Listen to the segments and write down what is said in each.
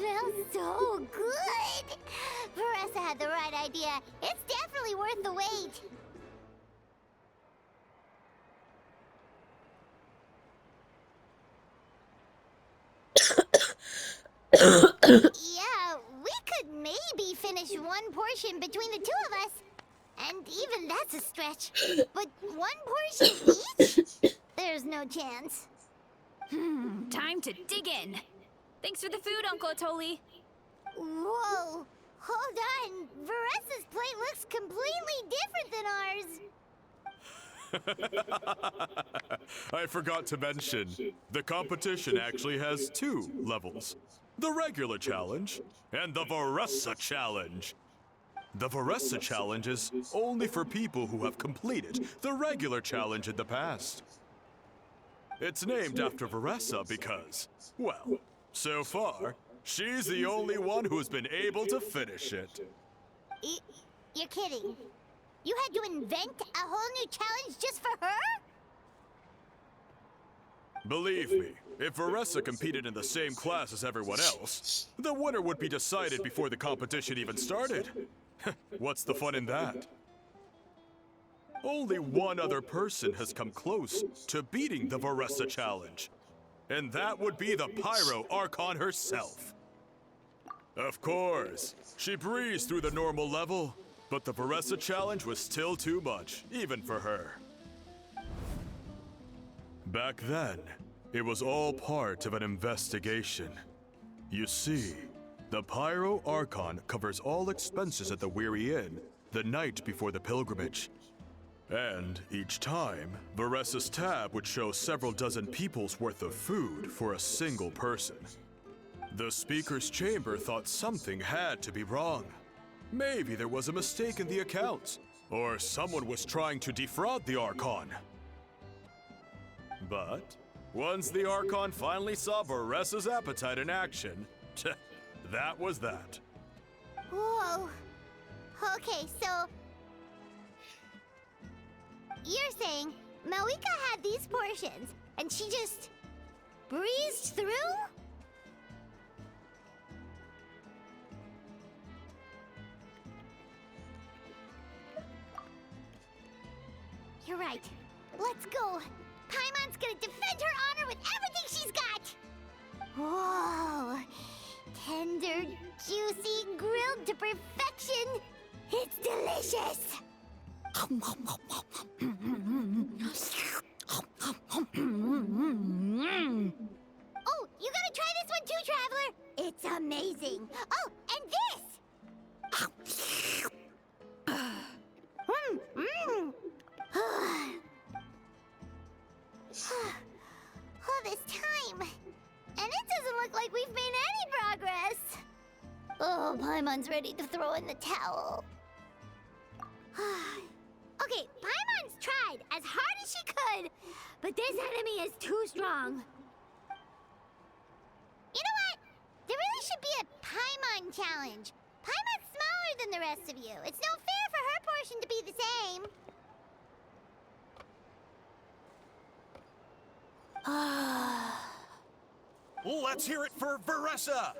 smells so good! Veressa had the right idea. It's definitely worth the wait. Yeah, we could maybe finish one portion between the two of us. And even that's a stretch. But one portion each? There's no chance. Time to dig in. Thanks for the food, Uncle Atoli. Whoa! Hold on! Veressa's plate looks completely different than ours! I forgot to mention, the competition actually has 2 levels. The regular challenge and the Veressa challenge. The Veressa challenge is only for people who have completed the regular challenge in the past. It's named after Veressa because, well, so far, she's the only one who's been able to finish it. You're kidding. You had to invent a whole new challenge just for her? Believe me, if Veressa competed in the same class as everyone else, the winner would be decided before the competition even started. What's the fun in that? Only one other person has come close to beating the Veressa challenge, and that would be the Pyro Archon herself. Of course, she breezed through the normal level, but the Veressa challenge was still too much, even for her. Back then, it was all part of an investigation. You see, the Pyro Archon covers all expenses at the Weary Inn the night before the pilgrimage. And each time, Veressa's tab would show several dozen people's worth of food for a single person. The Speaker's Chamber thought something had to be wrong. Maybe there was a mistake in the accounts, or someone was trying to defraud the Archon. But once the Archon finally saw Veressa's appetite in action, that was that. Whoa. Okay, so... You're saying Malika had these portions, and she just breezed through? You're right. Let's go. Paimon's gonna defend her honor with everything she's got! Whoa! Tender, juicy, grilled to perfection! It's delicious! Oh, you gotta try this one too, Traveler! It's amazing! Oh, and this! All this time, and it doesn't look like we've made any progress. Oh, Paimon's ready to throw in the towel. Okay, Paimon's tried as hard as she could, but this enemy is too strong. You know what? There really should be a Paimon challenge. Paimon's smaller than the rest of you. It's no fair for her portion to be the same. Let's hear it for Veressa,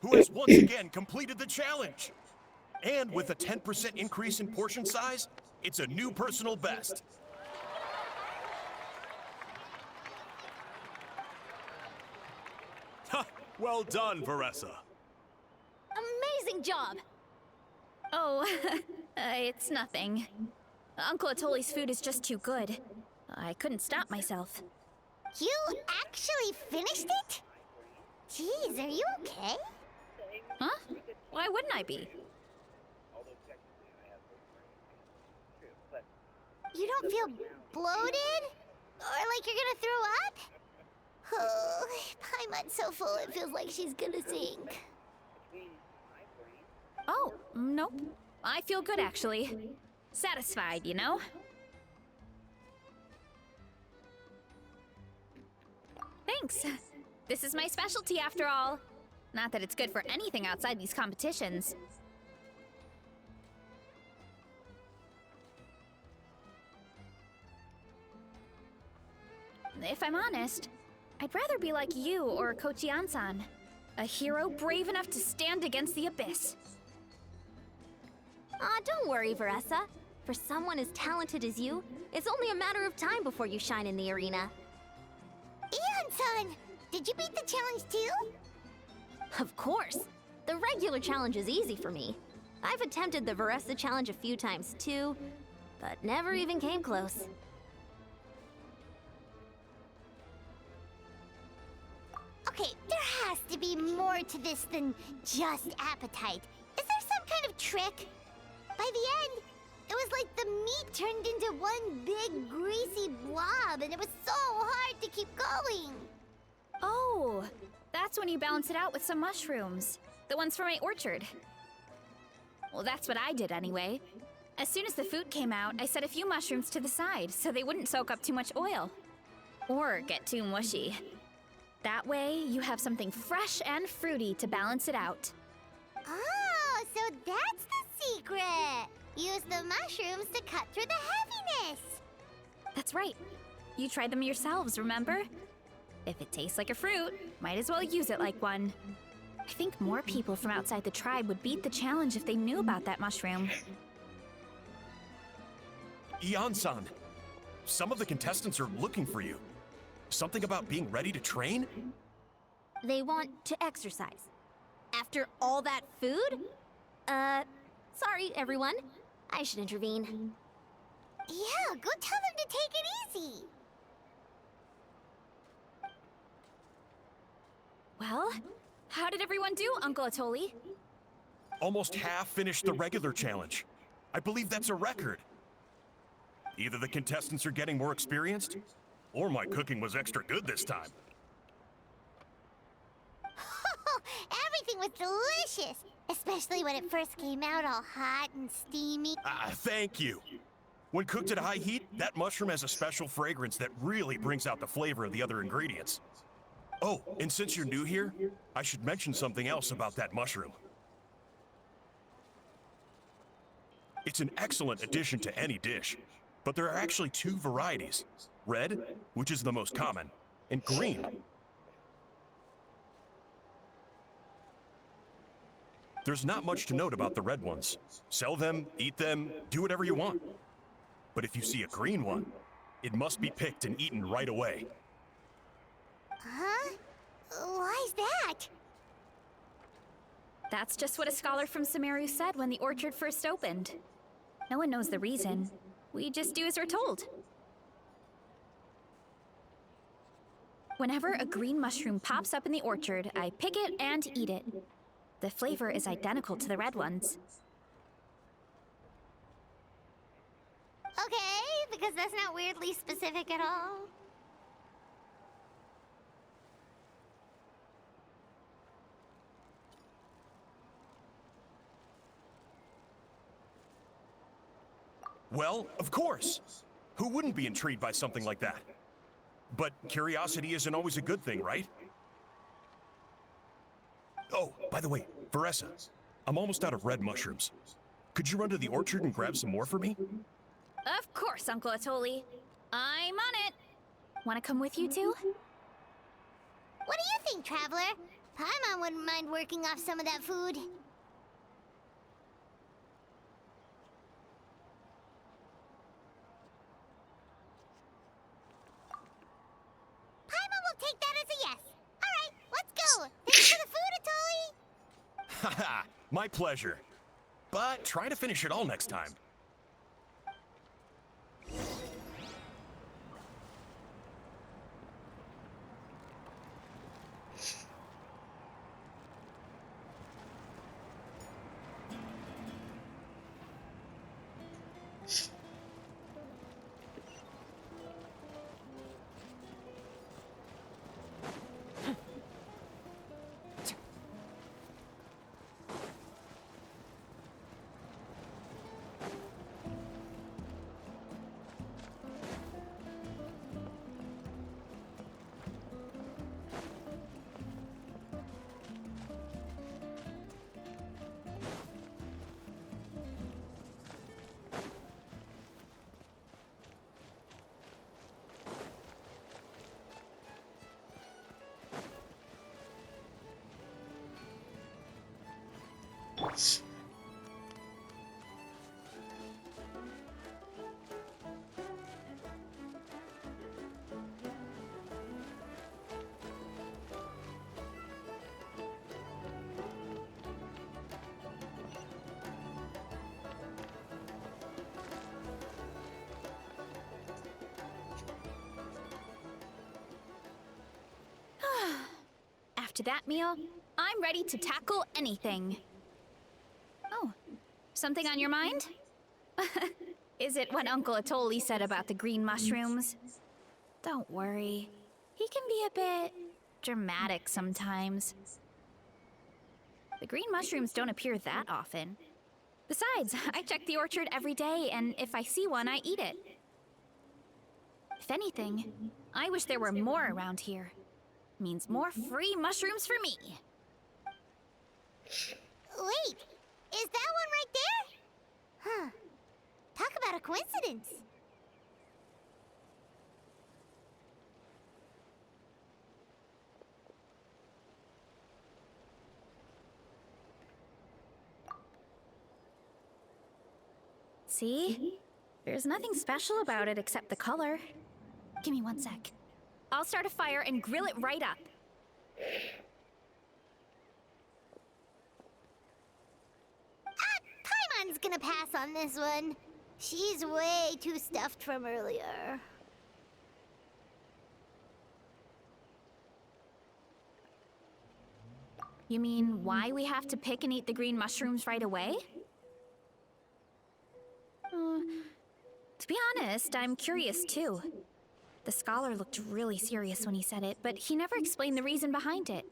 who has once again completed the challenge. And with a 10% increase in portion size, it's a new personal best. Ha! Well done, Veressa. Amazing job! Oh, it's nothing. Uncle Atoli's food is just too good. I couldn't stop myself. You actually finished it? Jeez, are you okay? Huh? Why wouldn't I be? You don't feel bloated? Or like you're gonna throw up? Oh, Paimon's so full it feels like she's gonna sink. Oh, nope. I feel good, actually. Satisfied, you know? Thanks. This is my specialty, after all. Not that it's good for anything outside these competitions. If I'm honest, I'd rather be like you or Kochi-an-san. A hero brave enough to stand against the abyss. Aw, don't worry, Veressa. For someone as talented as you, it's only a matter of time before you shine in the arena. Eon-san, did you beat the challenge too? Of course! The regular challenge is easy for me. I've attempted the Veressa challenge a few times too, but never even came close. Okay, there has to be more to this than just appetite. Is there some kind of trick? By the end, it was like the meat turned into one big greasy blob, and it was so hard to keep going. Oh, that's when you balance it out with some mushrooms. The ones from my orchard. Well, that's what I did anyway. As soon as the food came out, I set a few mushrooms to the side so they wouldn't soak up too much oil. Or get too mushy. That way, you have something fresh and fruity to balance it out. Oh, so that's the secret. Use the mushrooms to cut through the heaviness. That's right. You tried them yourselves, remember? If it tastes like a fruit, might as well use it like one. I think more people from outside the tribe would beat the challenge if they knew about that mushroom. Eon-san, some of the contestants are looking for you. Something about being ready to train? They want to exercise. After all that food? Sorry, everyone. I should intervene. Yeah, go tell them to take it easy. Well, how did everyone do, Uncle Atoli? Almost half finished the regular challenge. I believe that's a record. Either the contestants are getting more experienced, or my cooking was extra good this time. Everything was delicious, especially when it first came out all hot and steamy. Thank you. When cooked at high heat, that mushroom has a special fragrance that really brings out the flavor of the other ingredients. Oh, and since you're new here, I should mention something else about that mushroom. It's an excellent addition to any dish, but there are actually two varieties. Red, which is the most common, and green. There's not much to note about the red ones. Sell them, eat them, do whatever you want. But if you see a green one, it must be picked and eaten right away. Huh? Why's that? That's just what a scholar from Sumeru said when the orchard first opened. No one knows the reason. We just do as we're told. Whenever a green mushroom pops up in the orchard, I pick it and eat it. The flavor is identical to the red ones. Okay, because that's not weirdly specific at all. Well, of course. Who wouldn't be intrigued by something like that? But curiosity isn't always a good thing, right? Oh, by the way, Veressa, I'm almost out of red mushrooms. Could you run to the orchard and grab some more for me? Of course, Uncle Atoli. I'm on it. Want to come with you too? What do you think, Traveler? Paimon wouldn't mind working off some of that food. Paimon will take that as a yes. All right, let's go. Thanks for the food, Atoli. Haha, my pleasure. But try to finish it all next time. After that meal, I'm ready to tackle anything. Oh, something on your mind? Is it what Uncle Atoli said about the green mushrooms? Don't worry. He can be a bit dramatic sometimes. The green mushrooms don't appear that often. Besides, I check the orchard every day, and if I see one, I eat it. If anything, I wish there were more around here. Means more free mushrooms for me. Wait, is that one right there? Huh. Talk about a coincidence. See? There's nothing special about it except the color. Give me 1 sec. I'll start a fire and grill it right up. Paimon's gonna pass on this one. She's way too stuffed from earlier. You mean why we have to pick and eat the green mushrooms right away? To be honest, I'm curious too. The scholar looked really serious when he said it, but he never explained the reason behind it.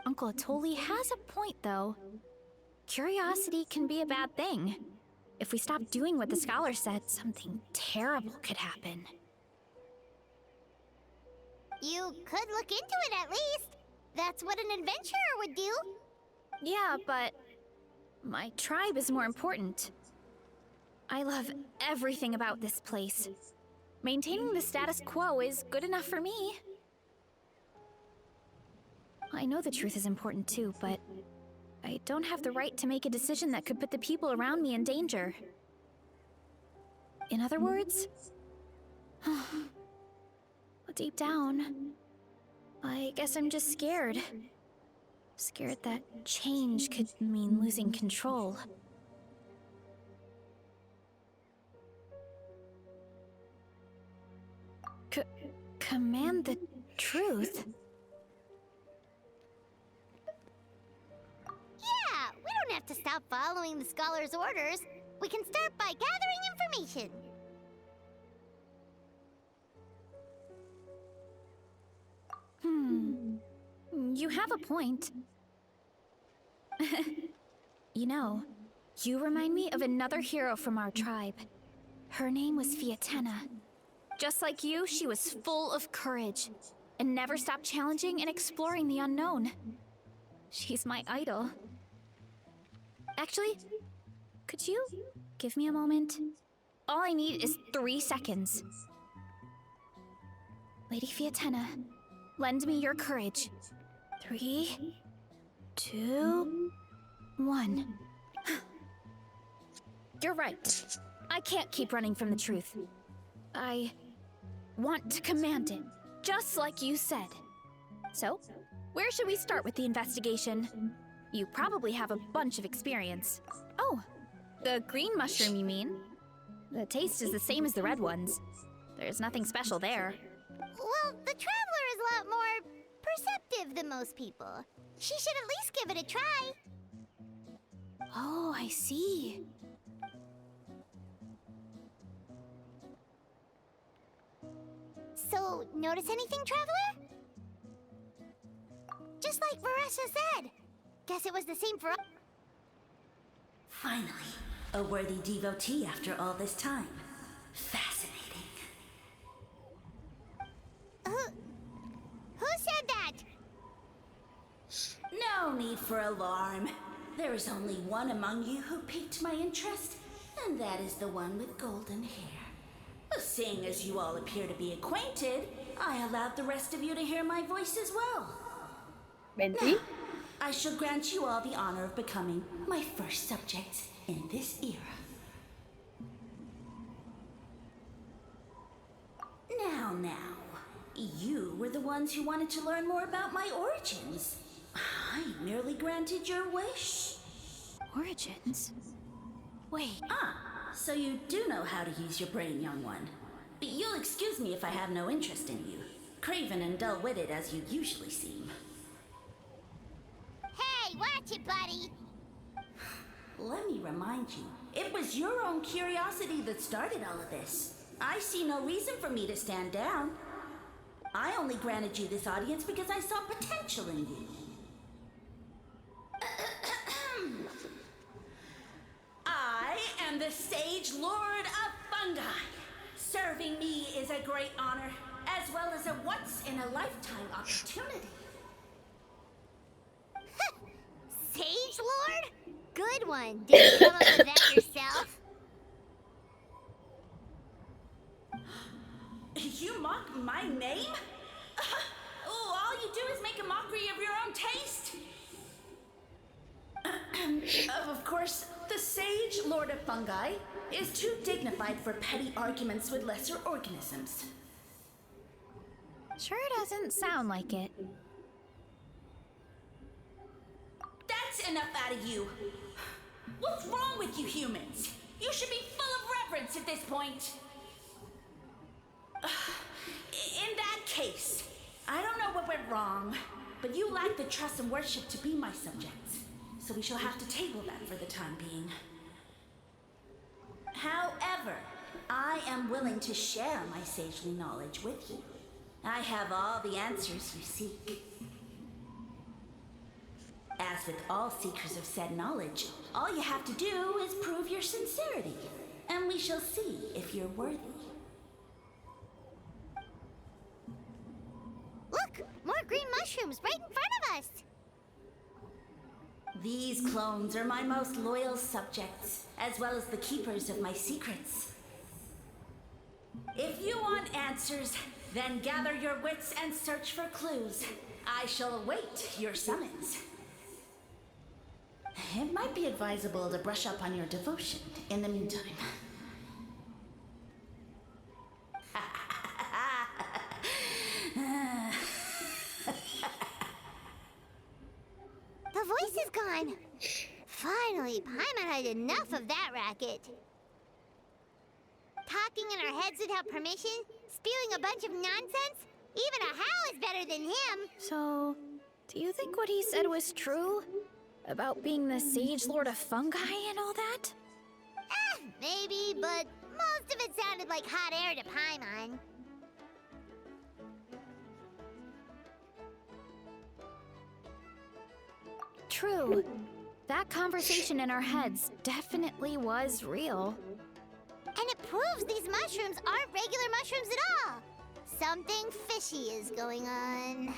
Uncle Atoli has a point, though. Curiosity can be a bad thing. If we stop doing what the scholar said, something terrible could happen. You could look into it at least. That's what an adventurer would do. Yeah, but my tribe is more important. I love everything about this place. Maintaining the status quo is good enough for me. I know the truth is important too, but I don't have the right to make a decision that could put the people around me in danger. In other words, deep down, I guess I'm just scared. Scared that change could mean losing control. Command the truth? Yeah, we don't have to stop following the scholar's orders. We can start by gathering information. You have a point. You know, you remind me of another hero from our tribe. Her name was Fiatena. Just like you, she was full of courage and never stopped challenging and exploring the unknown. She's my idol. Actually, could you give me a moment? All I need is 3 seconds. Lady Fiatena, lend me your courage. 3, 2, 1. You're right. I can't keep running from the truth. I want to command it, just like you said. So, where should we start with the investigation? You probably have a bunch of experience. Oh, the green mushroom, you mean? The taste is the same as the red ones. There's nothing special there. Well, the Traveler is a lot more perceptive than most people. She should at least give it a try. Oh, I see. So, notice anything, Traveler? Just like Varessa said. Guess it was the same for us. Finally, a worthy devotee after all this time. Fascinating. Who said that? No need for alarm. There is only one among you who piqued my interest, and that is the one with golden hair. Seeing as you all appear to be acquainted, I allowed the rest of you to hear my voice as well. Bentley? I shall grant you all the honor of becoming my first subjects in this era. Now, you were the ones who wanted to learn more about my origins. I merely granted your wish. Origins? Wait, So you do know how to use your brain, young one. But you'll excuse me if I have no interest in you, craven and dull-witted as you usually seem. Hey, watch it, buddy. Let me remind you, it was your own curiosity that started all of this. I see no reason for me to stand down. I only granted you this audience because I saw potential in you. I am the Sage Lord of Fungi. Serving me is a great honor, as well as a once-in-a-lifetime opportunity. Sage Lord? Good one. Did you come up with that yourself? You mock my name? All you do is make a mockery of your own taste. Of course, the Sage Lord of Fungi is too dignified for petty arguments with lesser organisms. sure doesn't sound like it. That's enough out of you. What's wrong with you humans? You should be full of reverence at this point. In that case, I don't know what went wrong, but you lack the trust and worship to be my subjects. So we shall have to table that for the time being. However, I am willing to share my sagely knowledge with you. I have all the answers you seek. As with all seekers of said knowledge, all you have to do is prove your sincerity, and we shall see if you're worthy. Look! More green mushrooms right in front of us! These clones are my most loyal subjects, as well as the keepers of my secrets. If you want answers, then gather your wits and search for clues. I shall await your summons. It might be advisable to brush up on your devotion in the meantime. The voice is gone. Finally, Paimon had enough of that racket. Talking in our heads without permission, spewing a bunch of nonsense. Even a Hal is better than him. So, do you think what he said was true? About being the Sage Lord of Fungi and all that? Maybe, but most of it sounded like hot air to Paimon. True. That conversation in our heads definitely was real. And it proves these mushrooms aren't regular mushrooms at all. Something fishy is going on.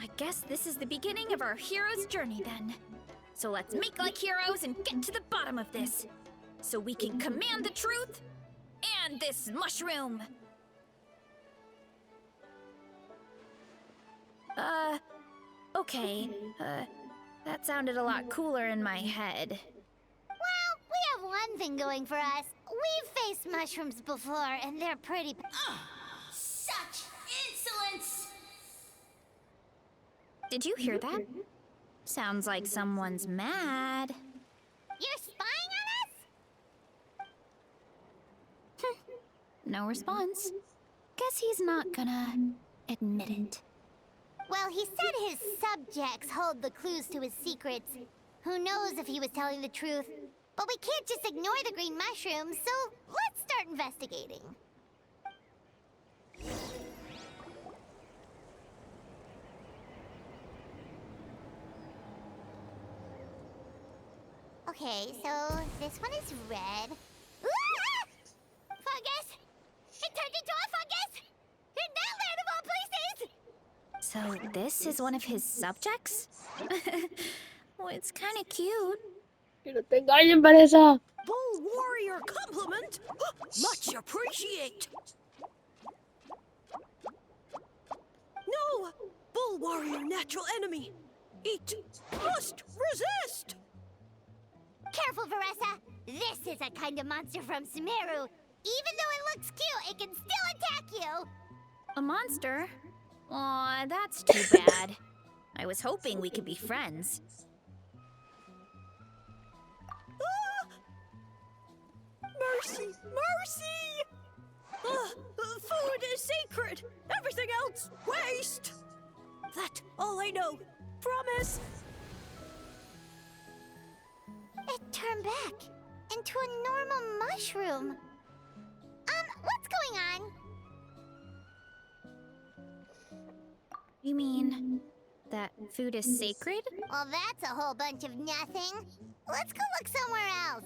I guess this is the beginning of our hero's journey then. So let's make like heroes and get to the bottom of this. So we can command the truth and this mushroom. Okay. That sounded a lot cooler in my head. Well, we have one thing going for us. We've faced mushrooms before, and they're pretty... Such insolence! Did you hear that? Sounds like someone's mad. You're spying on us? No response. Guess he's not gonna admit it. Well, he said his subjects hold the clues to his secrets. Who knows if he was telling the truth? But we can't just ignore the green mushrooms, so let's start investigating. Okay, so this one is red. Ah! Fungus! It turned into a fungus! In that land of all places! So this is one of his subjects? Well, it's kind of cute. Que no te engañen, Vanessa. Bull warrior compliment! Much appreciate! No! Bull warrior natural enemy. Eat. Must resist. Careful, Veressa. This is a kind of monster from Sumeru. Even though it looks cute, it can still attack you. A monster? Aw, that's too bad. I was hoping we could be friends. Mercy! Mercy! Food is sacred. Everything else, waste. That all I know. Promise. It turned back into a normal mushroom. What's going on? You mean that food is sacred? Well, that's a whole bunch of nothing. Let's go look somewhere else.